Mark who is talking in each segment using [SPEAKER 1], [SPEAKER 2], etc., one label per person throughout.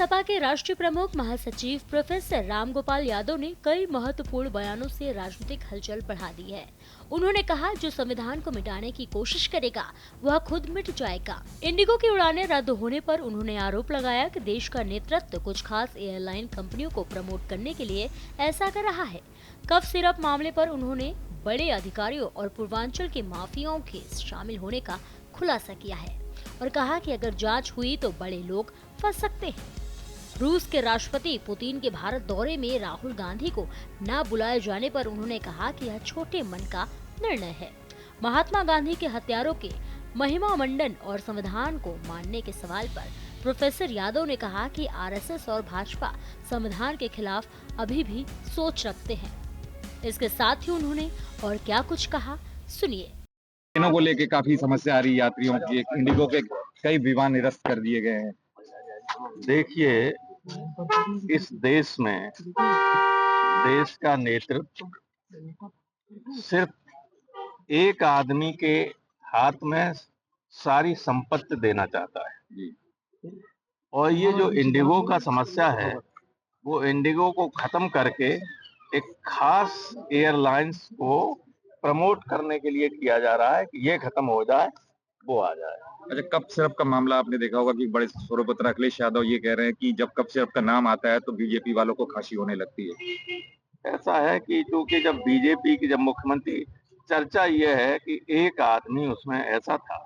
[SPEAKER 1] सपा के राष्ट्रीय प्रमुख महासचिव प्रोफेसर रामगोपाल यादव ने कई महत्वपूर्ण बयानों से राजनीतिक हलचल बढ़ा दी है। उन्होंने कहा, जो संविधान को मिटाने की कोशिश करेगा वह खुद मिट जाएगा। इंडिगो की उड़ानें रद्द होने पर उन्होंने आरोप लगाया कि देश का नेतृत्व कुछ खास एयरलाइन कंपनियों को प्रमोट करने के लिए ऐसा कर रहा है। कफ सिरप मामले पर उन्होंने बड़े अधिकारियों और पूर्वांचल के माफियाओं के शामिल होने का खुलासा किया है और कहा कि अगर जांच हुई तो बड़े लोग फंस सकते हैं। रूस के राष्ट्रपति पुतिन के भारत दौरे में राहुल गांधी को न बुलाए जाने पर उन्होंने कहा कि यह छोटे मन का निर्णय है। महात्मा गांधी के हत्यारों के महिमा मंडन और संविधान को मानने के सवाल पर प्रोफेसर यादव ने कहा कि आरएसएस और भाजपा संविधान के खिलाफ अभी भी सोच रखते हैं। इसके साथ ही उन्होंने और क्या कुछ कहा, सुनिए।
[SPEAKER 2] ट्रेनों को लेके काफी समस्या आ रही है यात्रियों की। इंडिगो के कई विमान निरस्त कर दिए गए हैं।
[SPEAKER 3] देखिए, इस देश में देश का नेतृत्व सिर्फ एक आदमी के हाथ में सारी संपत्ति देना चाहता है। और ये जो इंडिगो का समस्या है, वो इंडिगो को खत्म करके एक खास एयरलाइंस को प्रमोट करने के लिए किया जा रहा है कि ये खत्म हो जाए, वो आ जाए।
[SPEAKER 2] अच्छा, कप सिरप का मामला आपने देखा होगा कि बड़े स्वरूपत्र अखिलेश यादव ये कह रहे हैं कि जब कप सिरप का नाम आता है तो बीजेपी वालों को खांसी होने लगती है।
[SPEAKER 3] ऐसा है कि चूंकि जब बीजेपी की जब मुख्यमंत्री, चर्चा ये है कि एक आदमी उसमें ऐसा था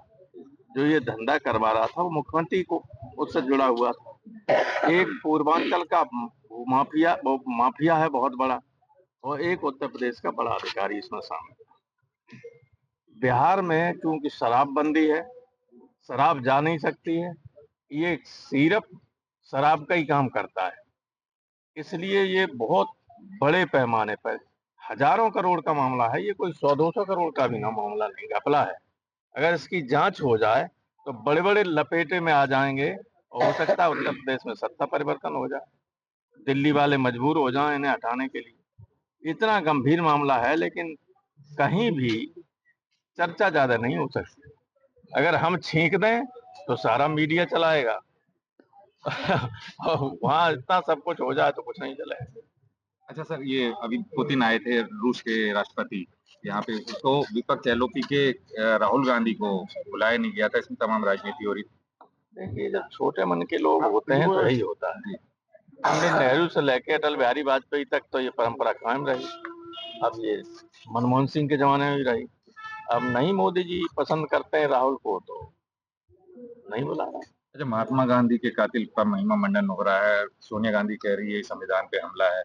[SPEAKER 3] जो ये धंधा करवा रहा था, वो मुख्यमंत्री को उससे जुड़ा हुआ था। एक पूर्वांचल का माफिया है बहुत बड़ा, और एक उत्तर प्रदेश का बड़ा अधिकारी इसमें शामिल है। बिहार में क्योंकि शराबबंदी है, शराब जा नहीं सकती है, ये सिर्फ शराब का ही काम करता है, इसलिए ये बहुत बड़े पैमाने पर हजारों करोड़ का मामला है। ये कोई 100-200 करोड़ का भी ना मामला नहीं, घपला है। अगर इसकी जांच हो जाए तो बड़े बड़े लपेटे में आ जाएंगे और हो सकता है उत्तर प्रदेश में सत्ता परिवर्तन हो जाए, दिल्ली वाले मजबूर हो जाएं इन्हें हटाने के लिए। इतना गंभीर मामला है, लेकिन कहीं भी चर्चा ज्यादा नहीं हो सकती। अगर हम छींक दें तो सारा मीडिया चलाएगा और वहां इतना सब कुछ हो जाए तो कुछ नहीं चलेगा।
[SPEAKER 2] अच्छा सर, ये अभी पुतिन आए थे, रूस के राष्ट्रपति यहाँ पे, तो विपक्ष एलओपी के राहुल गांधी को बुलाया नहीं गया था, इसमें तमाम राजनीति हो रही थी।
[SPEAKER 3] देखिए, जब छोटे मन के लोग होते हैं तो यही होता है। पंडित नेहरू से लेके अटल बिहारी वाजपेयी तक तो ये परंपरा कायम रही। अब ये मनमोहन सिंह के जमाने में भी रही। अब नहीं, मोदी जी पसंद करते हैं राहुल को तो नहीं बुला रहा।
[SPEAKER 2] अच्छा, महात्मा गांधी के कातिल पर महिमा मंडन हो रहा है, सोनिया गांधी कह रही है संविधान पे हमला है।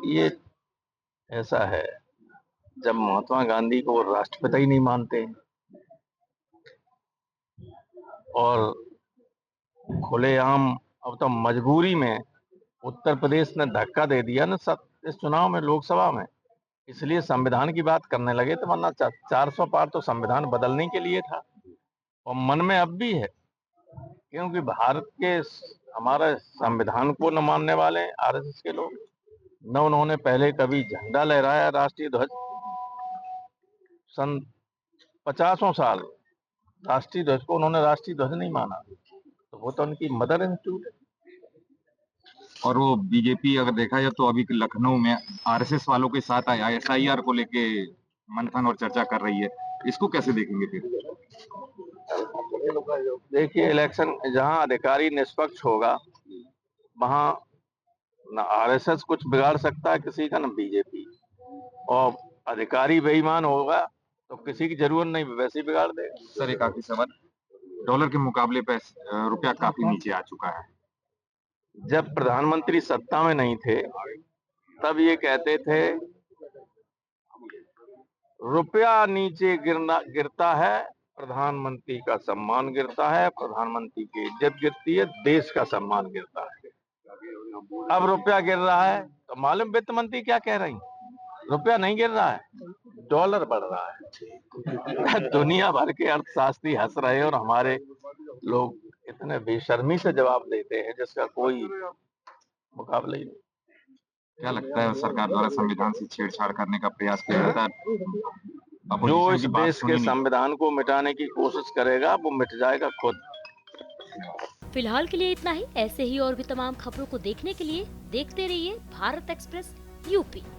[SPEAKER 3] ये ऐसा है, जब महात्मा गांधी को राष्ट्रपिता ही नहीं मानते और खुलेआम अब तो मजबूरी में उत्तर प्रदेश ने धक्का दे दिया ना सब इस चुनाव में, लोकसभा में, इसलिए संविधान की बात करने लगे। तो वरना 400 पार तो संविधान बदलने के लिए था, और मन में अब भी है, क्योंकि भारत के हमारे संविधान को न मानने वाले आरएसएस के लोग, न उन्होंने पहले कभी झंडा लहराया राष्ट्रीय ध्वज। सन 50 साल राष्ट्रीय ध्वज को उन्होंने राष्ट्रीय ध्वज नहीं माना, तो वो तो उनकी मदर इंस्टीट्यूट है।
[SPEAKER 2] और वो बीजेपी अगर देखा जाए तो अभी लखनऊ में आरएसएस वालों के साथ आया, एसआईआर को लेके मंथन और चर्चा कर रही है, इसको कैसे देखेंगे फिर?
[SPEAKER 3] देखिए, इलेक्शन जहां अधिकारी निष्पक्ष होगा वहां न आरएसएस कुछ बिगाड़ सकता है किसी का, न बीजेपी। और अधिकारी बेईमान होगा तो किसी की जरूरत नहीं, वैसे ही बिगाड़ देगा।
[SPEAKER 2] सर, एक आखिरी सवाल, डॉलर के मुकाबले पे रुपया काफी नीचे आ चुका है।
[SPEAKER 3] जब प्रधानमंत्री सत्ता में नहीं थे तब ये कहते थे रुपया नीचे गिरता है, प्रधानमंत्री का सम्मान गिरता है, प्रधानमंत्री की इज्जत गिरती है, देश का सम्मान गिरता है। अब रुपया गिर रहा है तो मालूम वित्त मंत्री क्या कह रही, रुपया नहीं गिर रहा है, डॉलर बढ़ रहा है। दुनिया भर के अर्थशास्त्री हंस रहे हैं और हमारे लोग इतने बेशर्मी से जवाब देते हैं जिसका कोई मुकाबला ही नहीं।
[SPEAKER 2] क्या लगता है सरकार द्वारा संविधान से छेड़छाड़ करने का प्रयास किया जाता है?
[SPEAKER 3] जो इस देश के संविधान को मिटाने की कोशिश करेगा वो मिट जाएगा खुद।
[SPEAKER 1] फिलहाल के लिए इतना ही। ऐसे ही और भी तमाम खबरों को देखने के लिए देखते रहिए भारत एक्सप्रेस यूपी।